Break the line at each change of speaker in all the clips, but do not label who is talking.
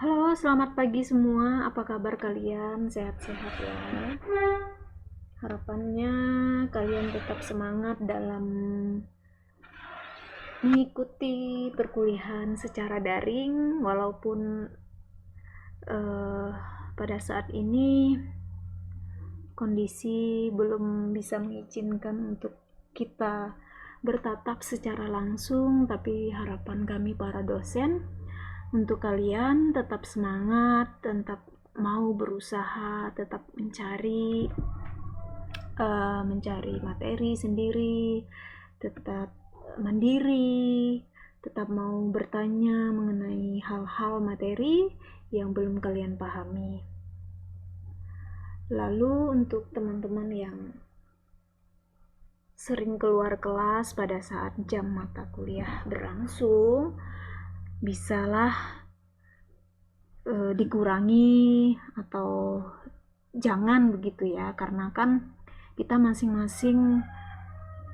Halo, selamat pagi semua. Apa kabar kalian? Sehat-sehat ya. Harapannya kalian tetap semangat dalam mengikuti perkuliahan secara daring, walaupun eh, pada saat ini kondisi belum bisa mengizinkan untuk kita bertatap secara langsung, tapi harapan kami para dosen untuk kalian tetap semangat, tetap mau berusaha, tetap mencari materi sendiri, tetap mandiri, tetap mau bertanya mengenai hal-hal materi yang belum kalian pahami. Lalu untuk teman-teman yang sering keluar kelas pada saat jam mata kuliah berlangsung, bisalah dikurangi atau jangan begitu ya, karena kan kita masing-masing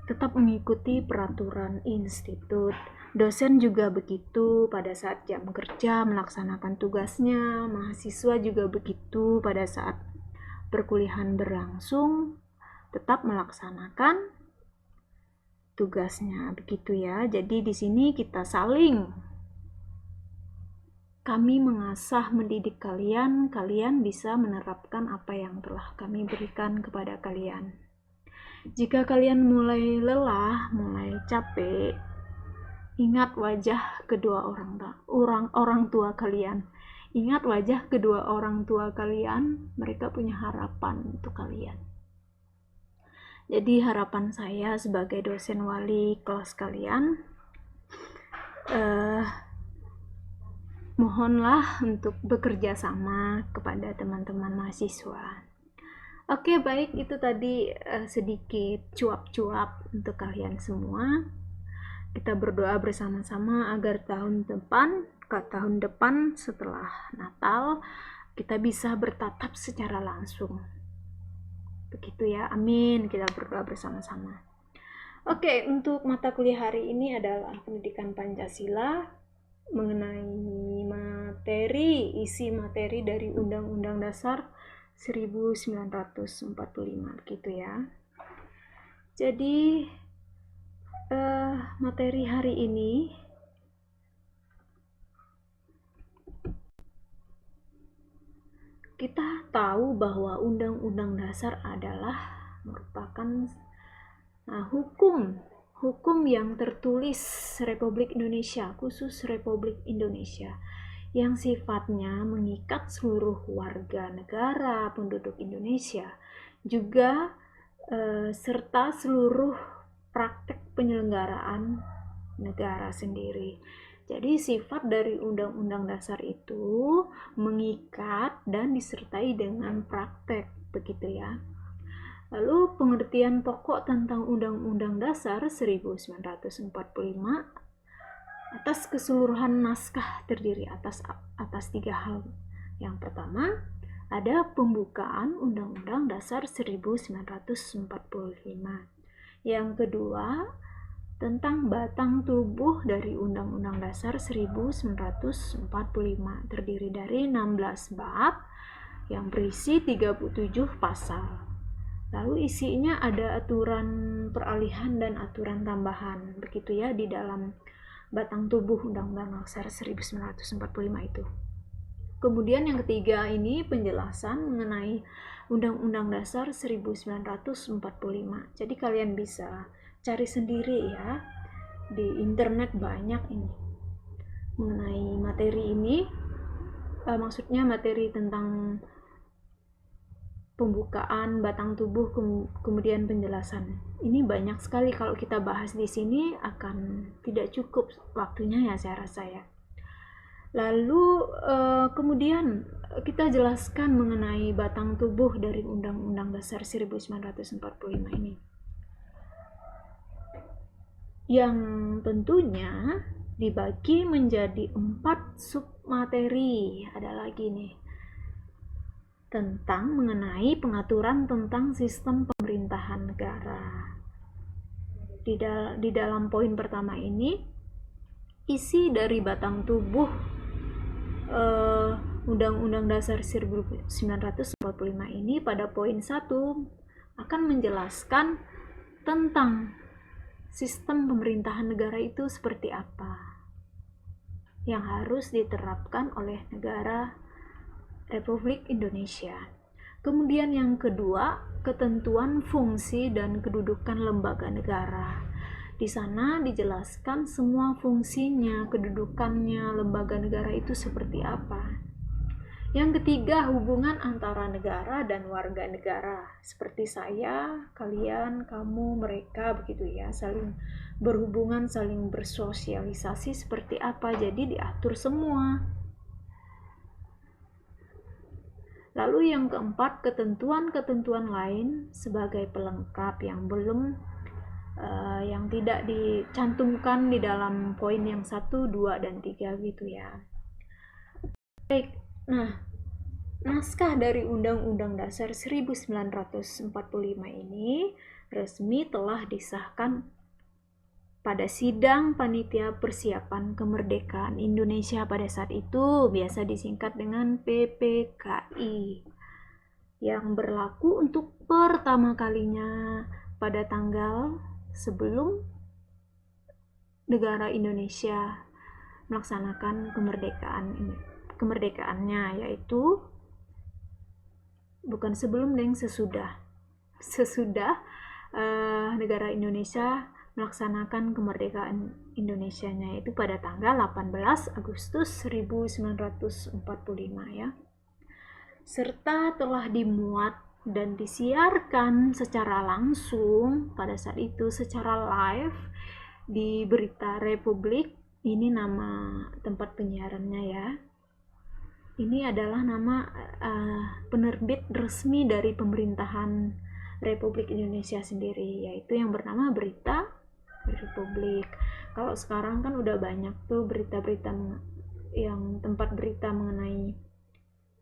tetap mengikuti peraturan institut. Dosen juga begitu pada saat jam kerja melaksanakan tugasnya, mahasiswa juga begitu pada saat perkuliahan berlangsung tetap melaksanakan tugasnya begitu ya. Jadi di sini kita kami mengasah mendidik kalian, kalian bisa menerapkan apa yang telah kami berikan kepada kalian. Jika kalian mulai lelah, mulai capek, ingat wajah kedua orang tua kalian. Ingat wajah kedua orang tua kalian, mereka punya harapan untuk kalian. Jadi harapan saya sebagai dosen wali kelas kalian, mohonlah untuk bekerja sama kepada teman-teman mahasiswa. Oke, baik, itu tadi sedikit cuap-cuap untuk kalian semua. Kita berdoa bersama-sama agar tahun depan setelah Natal kita bisa bertatap secara langsung. Begitu ya, amin. Kita berdoa bersama-sama. Oke, untuk mata kuliah hari ini adalah pendidikan Pancasila mengenai isi materi dari Undang-Undang Dasar 1945 gitu ya. Jadi materi hari ini kita tahu bahwa Undang-Undang Dasar adalah merupakan hukum yang tertulis Republik Indonesia, khusus Republik Indonesia, yang sifatnya mengikat seluruh warga negara penduduk Indonesia, juga serta seluruh praktek penyelenggaraan negara sendiri. Jadi sifat dari Undang-Undang Dasar itu mengikat dan disertai dengan praktek, begitu ya. Lalu pengertian pokok tentang Undang-Undang Dasar 1945 atas keseluruhan naskah terdiri atas 3 hal. Yang pertama, ada pembukaan Undang-Undang Dasar 1945. Yang kedua, tentang batang tubuh dari Undang-Undang Dasar 1945, terdiri dari 16 bab yang berisi 37 pasal. Lalu isinya ada aturan peralihan dan aturan tambahan, begitu ya, di dalam batang tubuh Undang-Undang Dasar 1945 itu. Kemudian yang ketiga ini penjelasan mengenai Undang-Undang Dasar 1945. Jadi kalian bisa cari sendiri ya, di internet banyak ini mengenai materi ini, maksudnya materi tentang pembukaan batang tubuh, kemudian penjelasan. Ini banyak sekali, kalau kita bahas di sini akan tidak cukup waktunya ya, saya rasa ya. Lalu kemudian kita jelaskan mengenai batang tubuh dari Undang-Undang Dasar 1945 ini, yang tentunya dibagi menjadi 4 submateri. Ada lagi nih, tentang mengenai pengaturan tentang sistem pemerintahan negara. Di dalam poin pertama ini, isi dari batang tubuh Undang-Undang Dasar 1945 ini pada poin 1 akan menjelaskan tentang sistem pemerintahan negara itu seperti apa yang harus diterapkan oleh negara Republik Indonesia. Kemudian yang kedua, ketentuan fungsi dan kedudukan lembaga negara. Di sana dijelaskan semua fungsinya, kedudukannya, lembaga negara itu seperti apa. Yang ketiga, hubungan antara negara dan warga negara. Seperti saya, kalian, kamu, mereka, begitu ya, saling berhubungan, saling bersosialisasi seperti apa. Jadi diatur semua. Lalu yang keempat, ketentuan-ketentuan lain sebagai pelengkap yang belum yang tidak dicantumkan di dalam poin yang 1, 2, dan 3 gitu ya. Baik, nah naskah dari Undang-Undang Dasar 1945 ini resmi telah disahkan pada sidang Panitia Persiapan Kemerdekaan Indonesia pada saat itu, biasa disingkat dengan PPKI, yang berlaku untuk pertama kalinya pada tanggal sebelum negara Indonesia melaksanakan kemerdekaannya, yaitu bukan sebelum dan sesudah negara Indonesia melaksanakan kemerdekaan Indonesianya, itu pada tanggal 18 Agustus 1945 ya, serta telah dimuat dan disiarkan secara langsung pada saat itu secara live di Berita Republik. Ini nama tempat penyiarannya ya. Ini adalah nama penerbit resmi dari pemerintahan Republik Indonesia sendiri, yaitu yang bernama Berita Republik. Kalau sekarang kan udah banyak tuh berita-berita yang tempat berita mengenai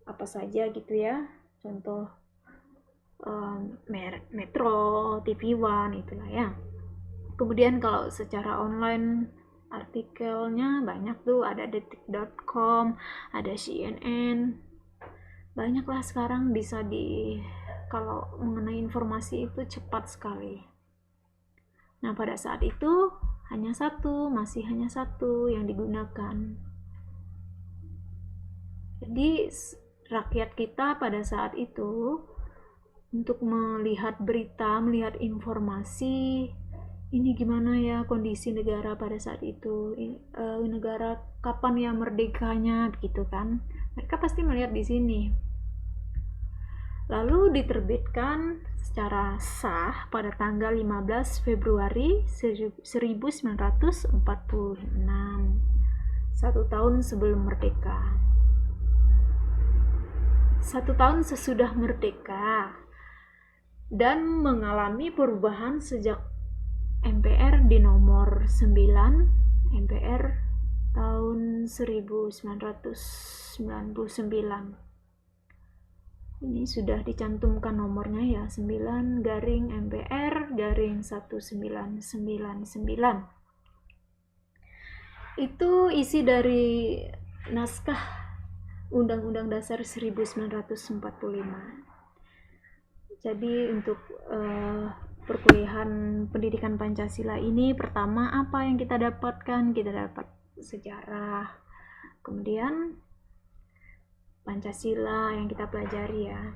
apa saja gitu ya, contoh Metro, TV One, itulah ya. Kemudian kalau secara online artikelnya banyak tuh, ada detik.com, ada CNN, banyaklah sekarang bisa kalau mengenai informasi itu cepat sekali. Nah pada saat itu masih hanya satu yang digunakan. Jadi rakyat kita pada saat itu untuk melihat berita, melihat informasi, ini gimana ya kondisi negara pada saat itu, negara kapan ya merdekanya, begitu kan? Mereka pasti melihat di sini. Lalu diterbitkan secara sah pada tanggal 15 Februari 1946, 1 tahun sebelum merdeka. 1 tahun sesudah merdeka, dan mengalami perubahan sejak MPR di nomor 9 MPR tahun 1999. Ini sudah dicantumkan nomornya ya, 9-MPR-1999. Itu isi dari naskah Undang-Undang Dasar 1945. Jadi untuk perkuliahan pendidikan Pancasila ini, pertama apa yang kita dapatkan? Kita dapat sejarah, kemudian Pancasila yang kita pelajari ya.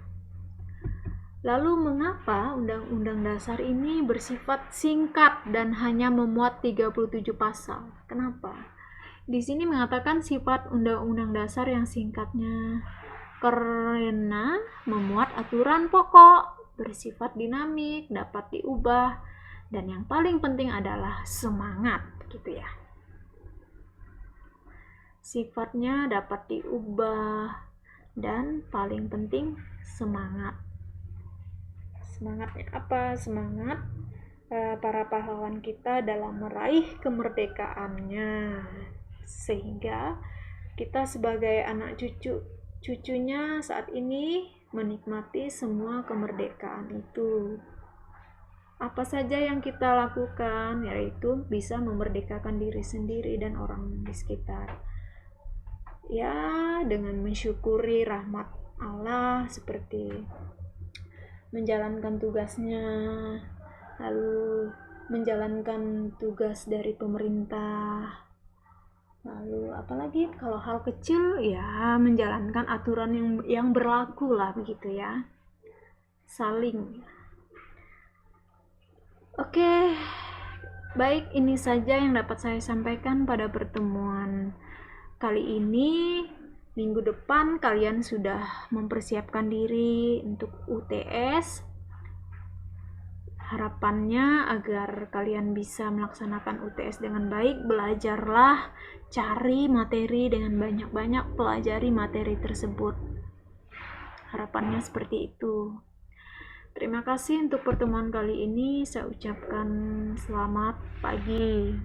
Lalu mengapa Undang-Undang Dasar ini bersifat singkat dan hanya memuat 37 pasal? Kenapa? Di sini mengatakan sifat Undang-Undang Dasar yang singkatnya karena memuat aturan pokok, bersifat dinamik, dapat diubah, dan yang paling penting adalah semangat, gitu ya. Sifatnya dapat diubah, dan paling penting semangat. Semangatnya apa? Semangat para pahlawan kita dalam meraih kemerdekaannya, sehingga kita sebagai anak cucunya saat ini menikmati semua kemerdekaan itu. Apa saja yang kita lakukan, yaitu bisa memerdekakan diri sendiri dan orang di sekitar. ya dengan mensyukuri rahmat Allah seperti menjalankan tugasnya, lalu menjalankan tugas dari pemerintah, lalu apalagi kalau hal kecil ya menjalankan aturan yang berlaku lah begitu ya, saling. Oke, baik, ini saja yang dapat saya sampaikan pada pertemuan kali ini. Minggu depan kalian sudah mempersiapkan diri untuk UTS. Harapannya agar kalian bisa melaksanakan UTS dengan baik. Belajarlah, cari materi dengan banyak-banyak, pelajari materi tersebut. Harapannya seperti itu. Terima kasih untuk pertemuan kali ini. Saya ucapkan selamat pagi.